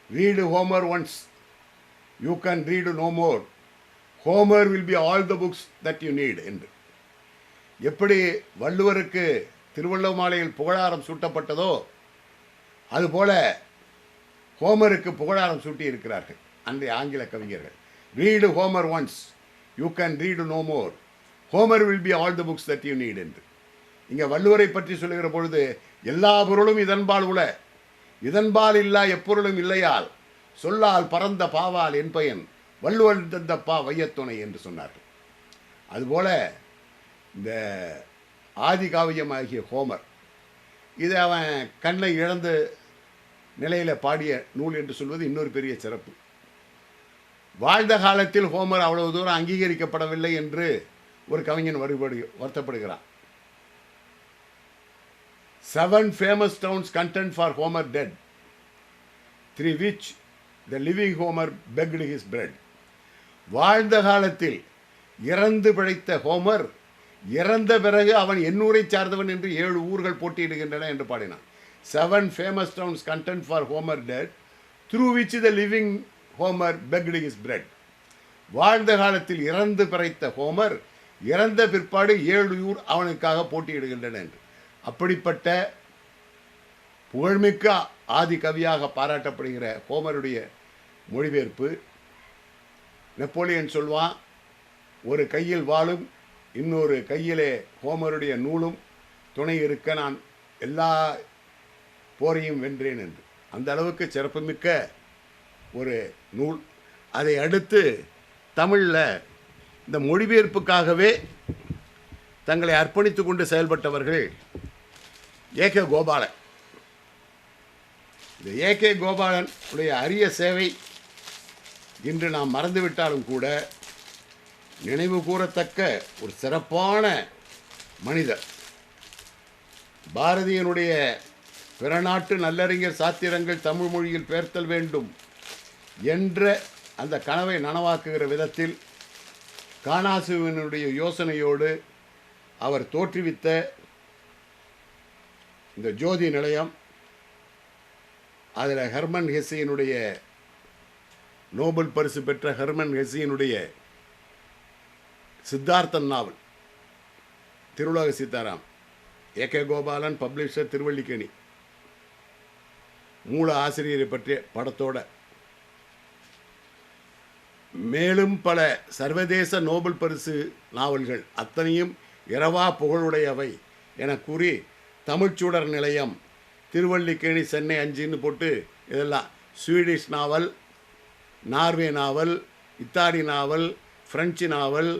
read Homer once, you can read no more, Homer will be all the books that you need என்று. எப்படி வள்ளுவருக்கு திருவள்ளுவமாலையில் புகழாரம் சூட்டப்பட்டதோ அதுபோல ஹோமருக்கு புகழாரம் சூட்டி இருக்கிறார்கள் அன்றைய ஆங்கில கவிஞர்கள். Read Homer once, you can read no more, Homer will be all the books that you need என்று. இங்கே வள்ளுவரை பற்றி சொல்லுகிற பொழுது எல்லா பொருளும் இதன்பால் உள, இதன்பால் இல்லா எப்பொருளும் இல்லையால் சொல்லால் பரந்த பாவால் என் பயன் வள்ளுவன் தந்தப்பா வையத்துணை என்று சொன்னார்கள். அதுபோல இந்த ஆதி காவியமாகிய ஹோமர், இது அவன் கண்ணை இழந்த நிலையில் பாடிய நூல் என்று சொல்வது இன்னொரு பெரிய சிறப்பு. வாழ்ந்த காலத்தில் ஹோமர் அவ்வளவு தூரம் அங்கீகரிக்கப்படவில்லை என்று ஒரு கவிஞன் வருத்தப்படுகிறான். 7 famous towns contend for Homer dead, through which the living Homer begged his bread. வாழ்ந்த காலத்தில் இறந்து பிழைத்த ஹோமர் இறந்த பிறகு அவன் எண்ணூரை சார்ந்தவன் என்று 7 ஊர்கள் போட்டியிடுகின்றன என்று பாடினான். 7 famous towns contend for Homer dead, through which the living Homer begged his bread. வாழ்ந்த காலத்தில் இறந்து பிழைத்த ஹோமர் இறந்த பிற்பாடு 7 ஊர் அவனுக்காக போட்டியிடுகின்றன என்று. அப்படிப்பட்ட புகழ்மிக்க ஆதி கவியாக பாராட்டப்படுகிற ஹோமருடைய மொழிபெயர்ப்பு, நெப்போலியன் சொல்வான், ஒரு கையில் வாளும் இன்னொரு கையிலே ஹோமருடைய நூலும் துணை இருக்க நான் எல்லா போரையும் வென்றேன் என்று. அந்த அளவுக்கு சிறப்புமிக்க ஒரு நூல். அதை அடுத்து தமிழில் இந்த மொழிபெயர்ப்புக்காகவே தங்களை அர்ப்பணித்து கொண்டு செயல்பட்டவர்கள் ஏகே கோபாலன். இந்த ஏகே கோபாலன் உடைய அரிய சேவை இன்று நாம் மறந்துவிட்டாலும் கூட நினைவு கூறத்தக்க ஒரு சிறப்பான மனிதர். பாரதியனுடைய பிற நாட்டு நல்லறிஞர் சாத்திரங்கள் தமிழ் மொழியில் பெயர்த்தல் வேண்டும் என்ற அந்த கனவை நனவாக்குகிற விதத்தில் காணாசுவினுடைய யோசனையோடு அவர் தோற்றுவித்த இந்த ஜோதி நிலையம், அதில் ஹெர்மன் ஹெஸ்ஸியினுடைய நோபல் பரிசு பெற்ற ஹெர்மன் ஹெஸ்ஸியினுடைய சித்தார்த்தன் நாவல் திருவுலக சீதாராம், ஏகே கோபாலன் பப்ளிஷர் திருவல்லிக்கேணி, மூல ஆசிரியரை பற்றிய படத்தோட, மேலும் பல சர்வதேச நோபல் பரிசு நாவல்கள் அத்தனையும் இரவா புகழுடையவை என கூறி தமிழ்ச்சூடர் நிலையம் திருவல்லிக்கேணி சென்னை 5ன்னு போட்டு இதெல்லாம் ஸ்வீடிஷ் நாவல், நார்வே நாவல், இத்தாலி நாவல், பிரெஞ்சு நாவல்,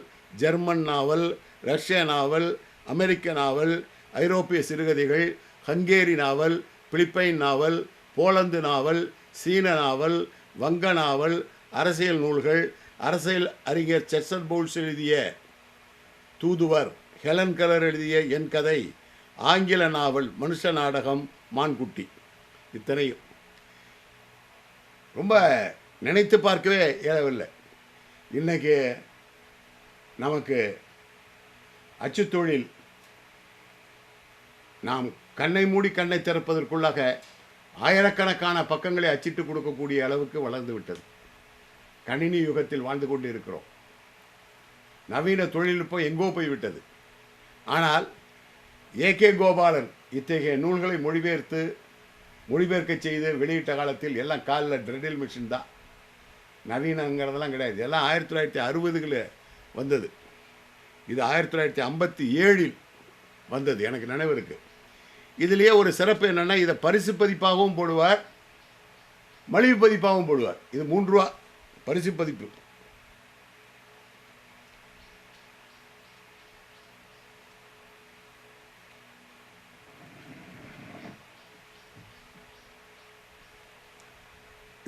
ஜெர்மன் நாவல், ரஷ்ய நாவல், அமெரிக்க நாவல், ஐரோப்பிய சிறுகதைகள், ஹங்கேரி நாவல், பிலிப்பைன் நாவல், போலந்து நாவல், சீன நாவல், வங்க நாவல், அரசியல் நூல்கள், அரசியல் அறிஞர் செர்சன் பவுல்ஸ் எழுதிய தூதுவர், ஹெலன் கலர் எழுதிய என் கதை, ஆங்கில நாவல், மனுஷ நாடகம், மான்குட்டி, இத்தனையும் ரொம்ப நினைத்து பார்க்கவே இயலவில்லை. இன்றைக்கி நமக்கு அச்சுத்தொழில் நாம் கண்ணை மூடி கண்ணை திறப்பதற்குள்ளாக ஆயிரக்கணக்கான பக்கங்களை அச்சிட்டு கொடுக்கக்கூடிய அளவுக்கு வளர்ந்து விட்டது. கணினி யுகத்தில் வாழ்ந்து கொண்டு இருக்கிறோம். நவீன தொழில்நுட்பம் எங்கோ போய்விட்டது. ஆனால் ஏகே கோபாலன் இத்தகைய நூல்களை மொழிபெயர்க்க செய்து வெளியிட்ட காலத்தில் எல்லாம் காலில் ட்ரெடில் மிஷின் தான், நவீனங்கிறதெல்லாம் கிடையாது. எல்லாம் 1960களில் வந்தது. இது 1957 வந்தது, எனக்கு நினைவு இருக்குது. இதுலேயே ஒரு சிறப்பு என்னென்னா, இதை பரிசு பதிப்பாகவும் போடுவார், மலிவு பதிப்பாகவும் போடுவார். இது 3 ரூபா பரிசு பதிப்பு.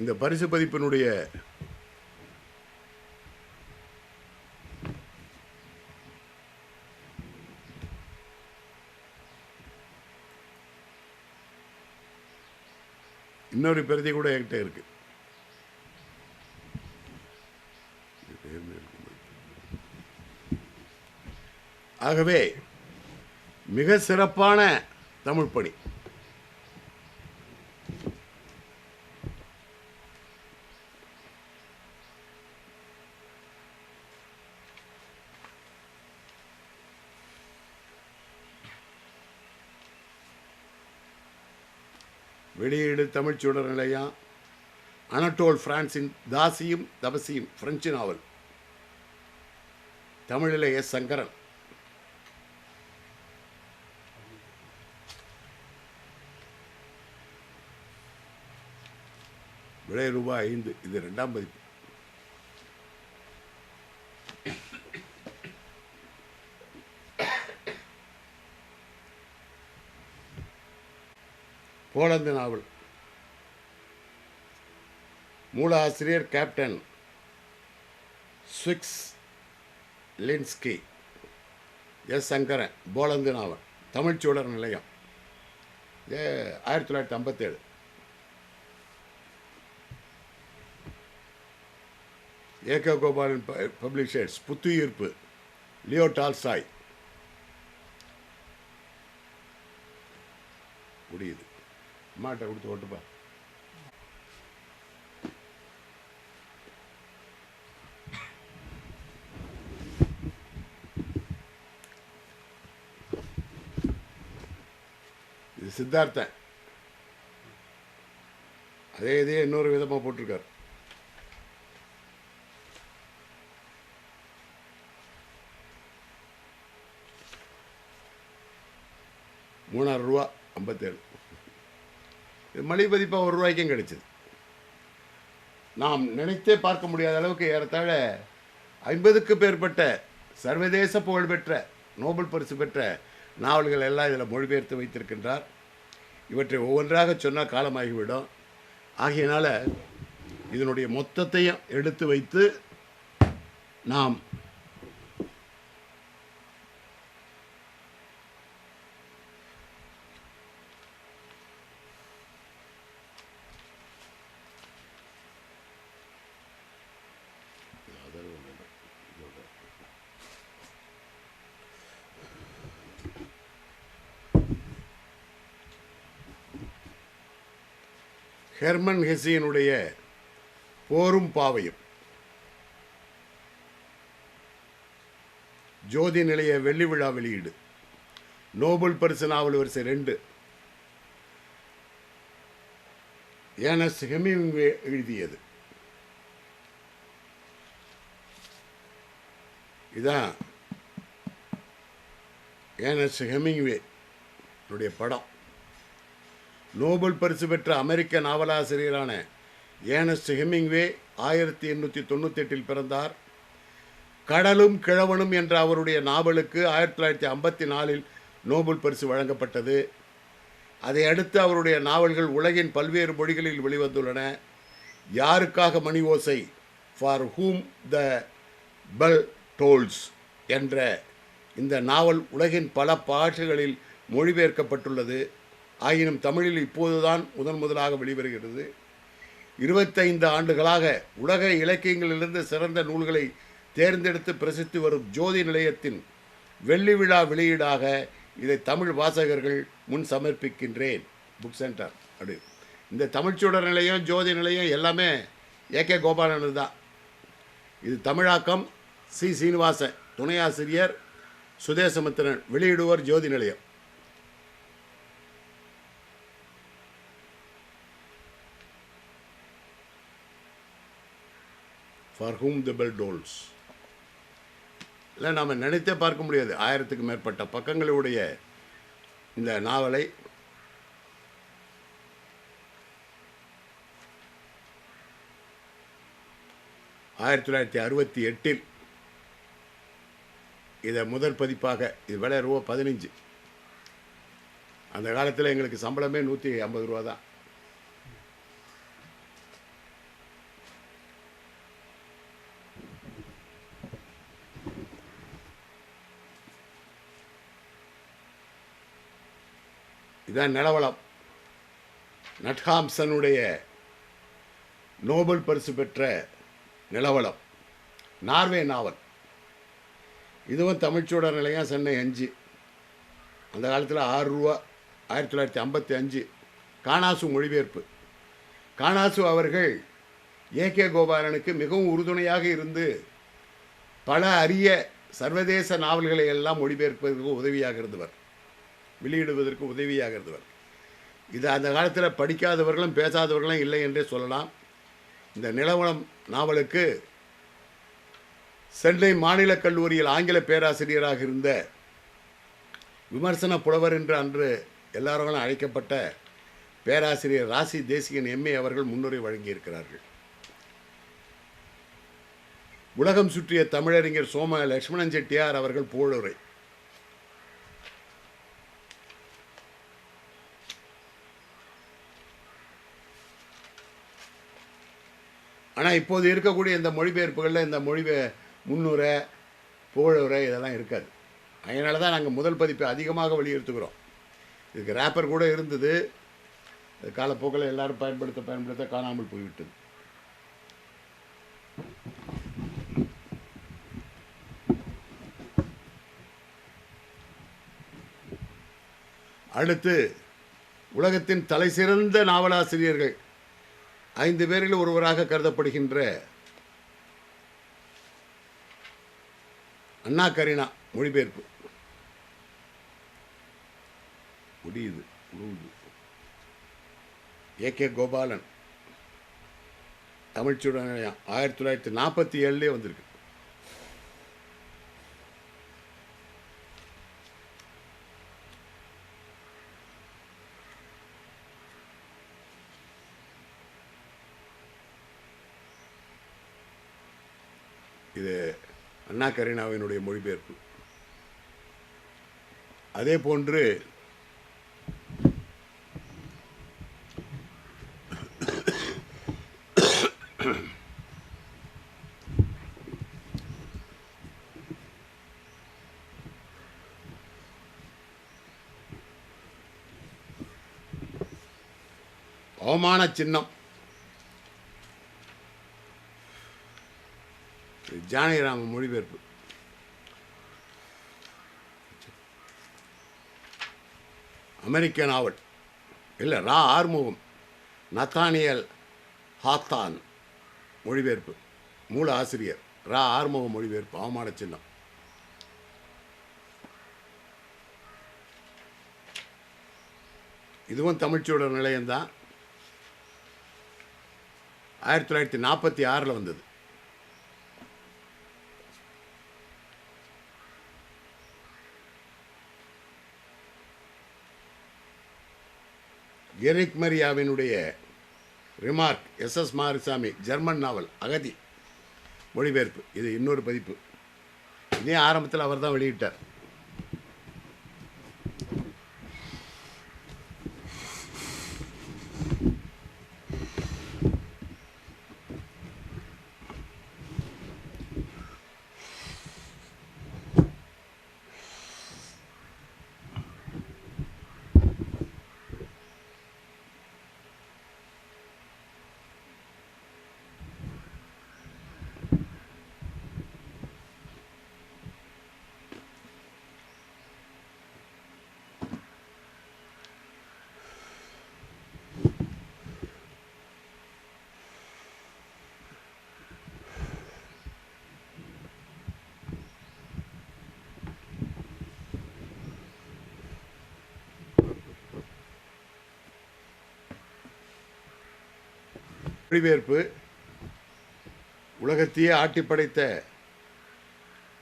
இந்த பரிசு பதிப்பினுடைய இன்னொரு பிரதி கூட என்கிட்ட இருக்கு. ஆகவே மிக சிறப்பான தமிழ் பணி. வெளியீடு தமிழ்ச்சூடர் நிலையம். அனட்டோல் பிரான்சின் தாசியும் தபசியும் பிரெஞ்சு நாவல். தமிழில் எஸ். சங்கரன். விலை ரூபாய் 5. இது 2ஆம் பதிப்பு. Poland novel. மூல ஆசிரியர் கேப்டன் ஸ்விக்ஸ் லின்ஸ்கி. S. Sankaran. Poland novel. Tamilchudar Nilayam. 1957. AK Gopalan publishers. புத்துயிர்ப்பு. Leo Tolstoy. முடியுது. அம்மாட்ட கொடுத்து ஓட்டுப்பா. இது சித்தார்த்தன். அதே இதே இன்னொரு விதமாக போட்டிருக்கார். ரூ. 3,57. இது மலிவு பதிப்பாக ரூபாய்க்கும் கிடைச்சிது. நாம் நினைத்தே பார்க்க முடியாத அளவுக்கு ஏறத்தாழ 50க்கு மேற்பட்ட சர்வதேச புகழ்பெற்ற நோபல் பரிசு பெற்ற நாவல்கள் எல்லாம் இதில் மொழிபெயர்த்து வைத்திருக்கின்றார். இவற்றை ஒவ்வொன்றாக சொன்னால் காலமாகிவிடும். ஆகையினால் இதனுடைய மொத்தத்தையும் எடுத்து வைத்து நாம் ஹெர்மன் ஹெசியனுடைய போரும் பாவையும், ஜோதி நிலைய வெள்ளி விழா வெளியீடு, நோபல் பரிசு நாவல் வரிசை 2, ஏர்னஸ்ட் ஹெமிங்வே எழுதியது. இதான் ஏர்னஸ்ட் ஹெமிங்வே படம். நோபல் பரிசு பெற்ற அமெரிக்க நாவலாசிரியரான ஏர்னஸ்ட் ஹெமிங்வே 1898 பிறந்தார். கடலும் கிழவனும் என்ற அவருடைய நாவலுக்கு 1954 நோபல் பரிசு வழங்கப்பட்டது. அதை அடுத்து அவருடைய நாவல்கள் உலகின் பல்வேறு மொழிகளில் வெளிவந்துள்ளன. யாருக்காக மணி ஓசை, for whom the bell tolls என்ற இந்த நாவல் உலகின் பல பாஷைகளில் மொழிபெயர்க்கப்பட்டுள்ளது. ஆயினும் தமிழில் இப்போதுதான் முதலாக வெளிவருகிறது. 25 ஆண்டுகளாக உலக இலக்கியங்களிலிருந்து சிறந்த நூல்களை தேர்ந்தெடுத்து பிரசித்து வரும் ஜோதி நிலையத்தின் வெள்ளி விழா வெளியீடாக இதை தமிழ் வாசகர்கள் முன் சமர்ப்பிக்கின்றேன். புக் சென்டர் அப்படி. இந்த தமிழ்ச்சூடர் நிலையம், ஜோதி நிலையம் எல்லாமே ஏகே கோபாலனது தான். இது தமிழாக்கம் சி. சீனிவாசன், துணையாசிரியர் சுதேசமித்திரன், வெளியிடுவர் ஜோதி நிலையம். For whom the bell tolls. இல்லை, நாம் நினைத்தே பார்க்க முடியாது. 1000க்கு மேற்பட்ட பக்கங்களுடைய இந்த நாவலை (1968) இதை முதல் பதிப்பாக, இது விலை ரூபா 15. அந்த காலத்தில் எங்களுக்கு சம்பளமே 150 ரூபா தான். இதான் நிலவளம். நட்ஹாம்சனுடைய நோபல் பரிசு பெற்ற நிலவளம், நார்வே நாவல். இதுவும் தமிழ்ச்சூடர் நிலையம், சென்னை 5. அந்த காலத்தில் 6 ரூபா. 1955 காணாசு மொழிபெயர்ப்பு. காணாசு அவர்கள் ஏகே கோபாலனுக்கு மிகவும் உறுதுணையாக இருந்து பல அரிய சர்வதேச நாவல்களை எல்லாம் மொழிபெயர்ப்பதற்கு உதவியாக இருந்தவர், வெளியிடுவதற்கு உதவியாக இருந்தவர். இது அந்த காலத்தில் படிக்காதவர்களும் பேசாதவர்களும் இல்லை என்றே சொல்லலாம். இந்த நிலவரம் நாவலுக்கு சென்னை மாநிலக் கல்லூரியில் ஆங்கில பேராசிரியராக இருந்த விமர்சன புலவர் என்று அன்று எல்லாரும் அழைக்கப்பட்ட பேராசிரியர் ராசி தேசிகன் எம்ஏ அவர்கள் முன்னுரை வழங்கியிருக்கிறார்கள். உலகம் சுற்றிய தமிழறிஞர் சோம லட்சுமணன் செட்டியார் அவர்கள் புகழுரை. ஆனால் இப்போது இருக்கக்கூடிய இந்த மொழிபெயர்ப்புகளில் இந்த முன்னுரை புகழுரை இதெல்லாம் இருக்காது. அதனால தான் நாங்கள் முதல் பதிப்பை அதிகமாக வலியுறுத்துகிறோம். இதுக்கு ரேப்பர் கூட இருந்தது, காலப்போக்கில் எல்லாரும் பயன்படுத்த காணாமல் போய்விட்டது. அடுத்து உலகத்தின் தலை சிறந்த நாவலாசிரியர்கள் 5 பேரில் ஒருவராக கருதப்படுகின்ற அண்ணா கரீனா மொழிபெயர்ப்பு முடியுது. ஏகே கோபாலன் தமிழ்ச்சூடன் 1947 வந்திருக்கு. இது அண்ணா கரீனாவினுடைய மொழிபெயர்ப்பு. அதே போன்று அவமான சின்னம் ஜானகிராம மொழிபெயர்ப்பு. அமெரிக்க நாவல் இல்லை, ரா ஆறுமுகம் நத்தானியல் ஹாத்தான் மொழிபெயர்ப்பு. மூல ஆசிரியர் ரா ஆறுமுகம் மொழிபெயர்ப்பு அவமான சின்னம். இதுவும் தமிழ்ச்சூழல் நிலையம்தான். 1946 வந்தது. எரிக் மரியாவினுடைய Remarque S Marisamy German novel அகதி மொழிபெயர்ப்பு. இது இன்னொரு பதிப்பு. இதே ஆரம்பத்தில் அவர் தான் வெளியிட்டார். மொழிபெயர்ப்பு உலகத்தையே ஆட்டி படைத்த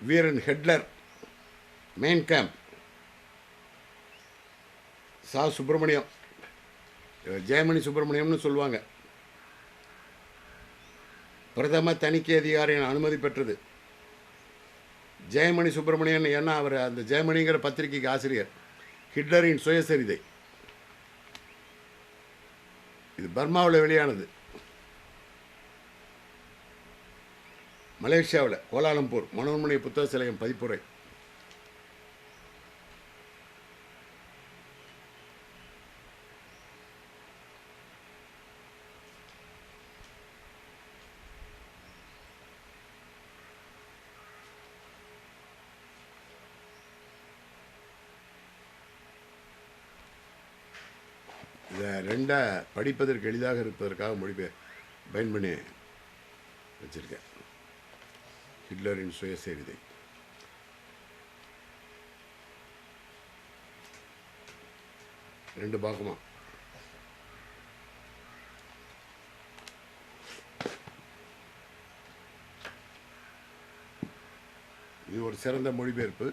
வீரன் ஹெட்லர், மெயின் கேம்ப், சா சுப்பிரமணியம், ஜெயமணி சுப்பிரமணியம்னு சொல்லுவாங்க. பிரதம தணிக்கை அதிகாரியின் அனுமதி பெற்றது. ஜெயமணி சுப்பிரமணியன், ஏன்னா அவர் அந்த ஜெயமணிங்கிற பத்திரிகைக்கு ஆசிரியர். ஹிட்லரின் சுயசரிதை. இது பர்மாவில் வெளியானது. மலேசியாவில் கோலாலம்பூர் மனோன்மணி புத்தக சிலையம் பதிப்புரை. இதை ரெண்டாக படிப்பதற்கு எளிதாக இருப்பதற்காக பயன் பண்ணி வச்சுருக்கேன். ஹிட்லரின் சுயசரிதை. ரெண்டு பாகமா இது ஒரு சிறந்த மொழிபெயர்ப்பு.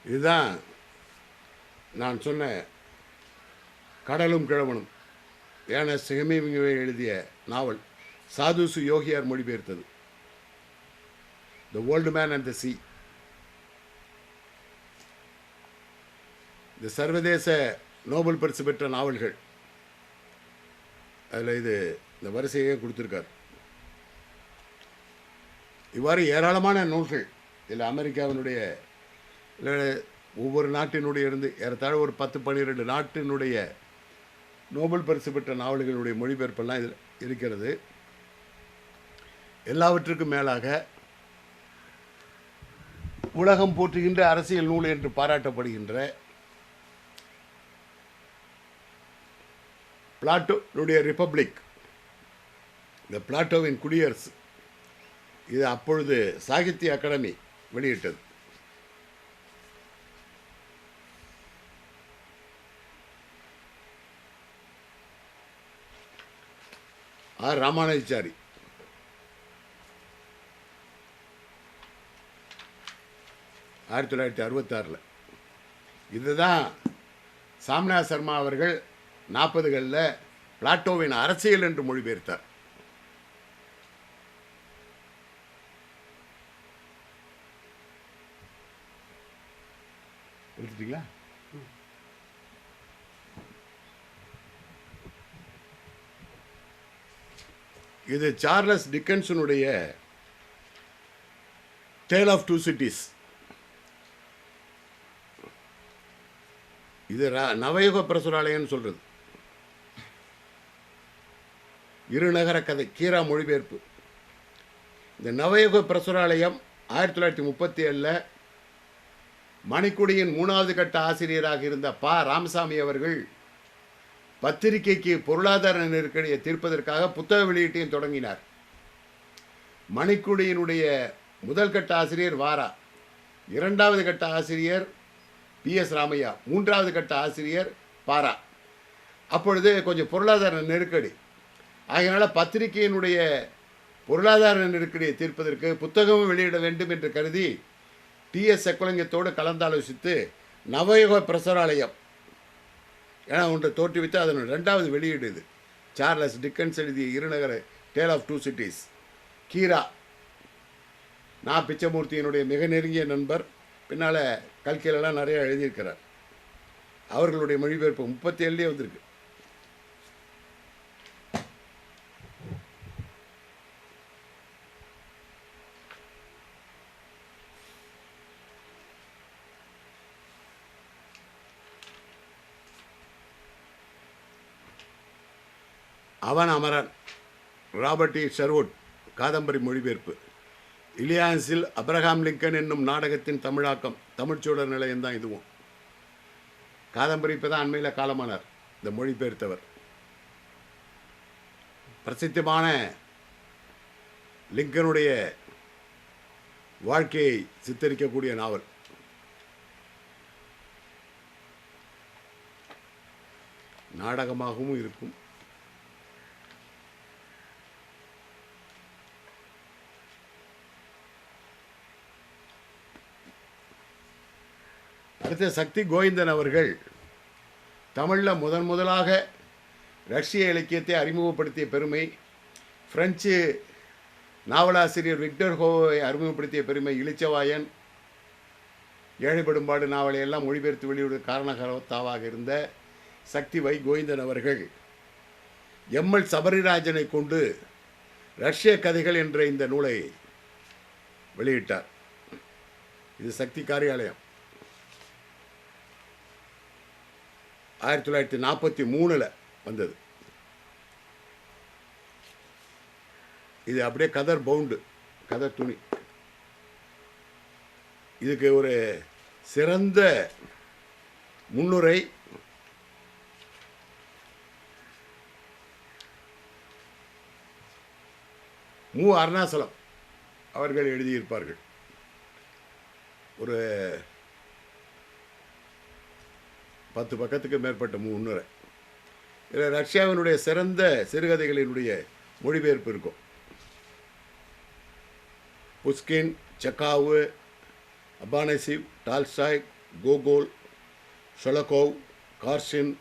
இதுதான் நான் சொன்ன கடலும் கிழவனும் ஏர்னஸ்ட் ஹெமிங்வே எழுதிய நாவல். சாதுசு யோகியார் மொழிபெயர்த்தது. The old man and the sea. இந்த சர்வதேச நோபல் பரிசு பெற்ற நாவல்கள், அதில் இது இந்த வரிசையே கொடுத்துருக்கார். இவ்வாறு ஏராளமான நூல்கள் இதில் அமெரிக்காவினுடைய ஒவ்வொரு நாட்டினுடைய இருந்து ஏறத்தாழ ஒரு 10-12 நாட்டினுடைய நோபல் பரிசு பெற்ற நாவல்களுடைய மொழிபெயர்ப்பெல்லாம் இதில் இருக்கிறது. எல்லாவற்றுக்கும் மேலாக உலகம் போற்றுகின்ற அரசியல் நூல் என்று பாராட்டப்படுகின்ற பிளாட்டோனுடைய ரிப்பப்ளிக், இந்த பிளாட்டோவின் குடியரசு, இது அப்பொழுது சாகித்ய அகாடமி வெளியிட்டது. ஆர் ராமானுஜாச்சாரி ஆயிரத்தி 1966. இதுதான் சாம்னா சர்மா அவர்கள் 40களில் பிளாட்டோவின் அரசியல் என்று மொழிபெயர்த்தார். எடுத்துட்டீங்களா? இது சார்லஸ் டிக்கன்சனுடைய டேல் ஆஃப் டூ சிட்டிஸ். இது நவயுக பிரசுராலயம்னு சொல்றது. இருநகர கதை, கீரா மொழிபெயர்ப்பு. இந்த நவயுக பிரசுராலயம் 1937 மணிக்குடியின் 3வது கட்ட ஆசிரியராக இருந்த ப. ராமசாமி அவர்கள் பத்திரிகைக்கு பொருளாதார நெருக்கடியை தீர்ப்பதற்காக புத்தக வெளியீட்டையும் தொடங்கினார். மணிக்குடியினுடைய முதல் கட்ட ஆசிரியர் வாரா, 2வது கட்ட ஆசிரியர் PS ராமையா, 3வது கட்ட ஆசிரியர் பாரா. அப்பொழுது கொஞ்சம் பொருளாதார நெருக்கடி, அதனால் பத்திரிகையினுடைய பொருளாதார நெருக்கடியை தீர்ப்பதற்கு புத்தகமும் வெளியிட வேண்டும் என்று கருதி TS செக்குலங்கத்தோடு கலந்தாலோசித்து நவயுக பிரசுராலயம் என ஒன்றை தோற்றுவித்து அதன் 2வது வெளியீடு இது. சார்லஸ் டிக்கன்ஸ் எழுதிய இருநகர Dale of two cities. Keera நான் பிச்சமூர்த்தியினுடைய மிக நெருங்கிய நண்பர், பின்னால் கல்கியிலலாம் நிறையா எழுதியிருக்கிறார். அவர்களுடைய மொழிபெயர்ப்பு 37 வந்திருக்கு. அவன் Amaran, Robert E. Sherwood Kadambari மொழிபெயர்ப்பு. இலியான்ஸில் அப்ரஹாம் லிங்கன் என்னும் நாடகத்தின் தமிழாக்கம், தமிழ்ச்சூழல் நிலையம்தான் இதுவும். காதம்பரி இப்போ தான் அண்மையில் காலமானார் இந்த மொழிபெயர்த்தவர். பிரசித்தமான லிங்கனுடைய வாழ்க்கையை சித்தரிக்கக்கூடிய நாவல். நாடகமாகவும் இருக்கும். அடுத்த சக்தி கோவிந்தன் அவர்கள் தமிழில் முதலாக ரஷ்ய இலக்கியத்தை அறிமுகப்படுத்திய பெருமை, பிரெஞ்சு நாவலாசிரியர் விக்டர் ஹோவை அறிமுகப்படுத்திய பெருமை, இளிச்சவாயன், ஏழைப்படும்பாடு நாவலை எல்லாம் மொழிபெயர்த்து வெளியிடுவது காரணகர்த்தாவாக இருந்த சக்தி வை கோவிந்தன் அவர்கள் ML சபரிராஜனை கொண்டு ரஷ்ய கதைகள் என்ற இந்த நூலை வெளியிட்டார். இது சக்தி காரியாலயம் 1943 வந்தது. இது அப்படியே கதர் பவுண்டு, கதர் துணி. இதுக்கு ஒரு சிறந்த முன்னுரை மு. அருணாசலம் அவர்கள் எழுதியிருப்பார்கள். ஒரு 10 பக்கத்துக்கு மேற்பட்ட முன்னுரை. இதில் ரஷ்யாவினுடைய சிறந்த சிறுகதைகளினுடைய மொழிபெயர்ப்பு இருக்கும். Pushkin, Chekhov, Afanasyev, Tolstoy, Gogol, Sholokhov, Garshin,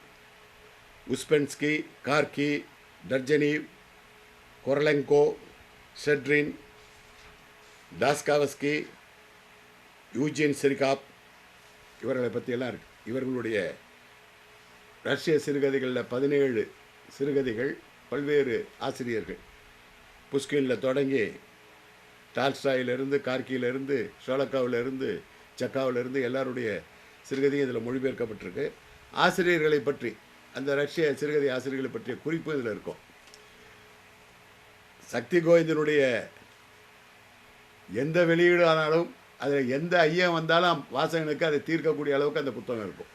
Uspensky, Gorky, Turgenev, Korolenko, Shchedrin, Dostoevsky, Eugene Chirikov, இவர்களை பற்றியெல்லாம் இருக்குது. இவர்களுடைய ரஷ்ய சிறுகதைகளில் 17 சிறுகதைகள் பல்வேறு ஆசிரியர்கள், புஷ்கினில் தொடங்கி டால்ஸ்டாயிலிருந்து, கார்கியிலிருந்து, ஷோலக்காவிலிருந்து, செக்காவிலிருந்து எல்லாருடைய சிறுகதையும் இதில் மொழிபெயர்க்கப்பட்டிருக்கு. ஆசிரியர்களை பற்றி, அந்த ரஷ்ய சிறுகதை ஆசிரியர்களை பற்றிய குறிப்பு இதில் இருக்கும். சக்தி கோவிந்தனுடைய எந்த வெளியீடு ஆனாலும் அதில் எந்த ஐயம் வந்தாலும் வாசகனுக்கு அதை தீர்க்கக்கூடிய அளவுக்கு அந்த புத்தகம் இருக்கும்.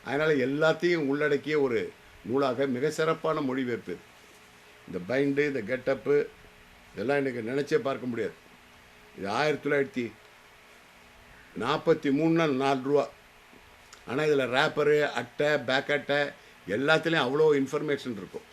அதனால் எல்லாத்தையும் உள்ளடக்கிய ஒரு நூலாக மிக சிறப்பான மொழிபெயர்ப்பு. இந்த பைண்டு, இந்த கெட்டப்பு இதெல்லாம் எனக்கு நினச்சே பார்க்க முடியாது. இது 1943 4 ரூபா. ஆனால் இதில் ரேப்பரு, அட்டை, பேக் அட்டை எல்லாத்துலேயும் அவ்வளோ இன்ஃபர்மேஷன் இருக்கும்.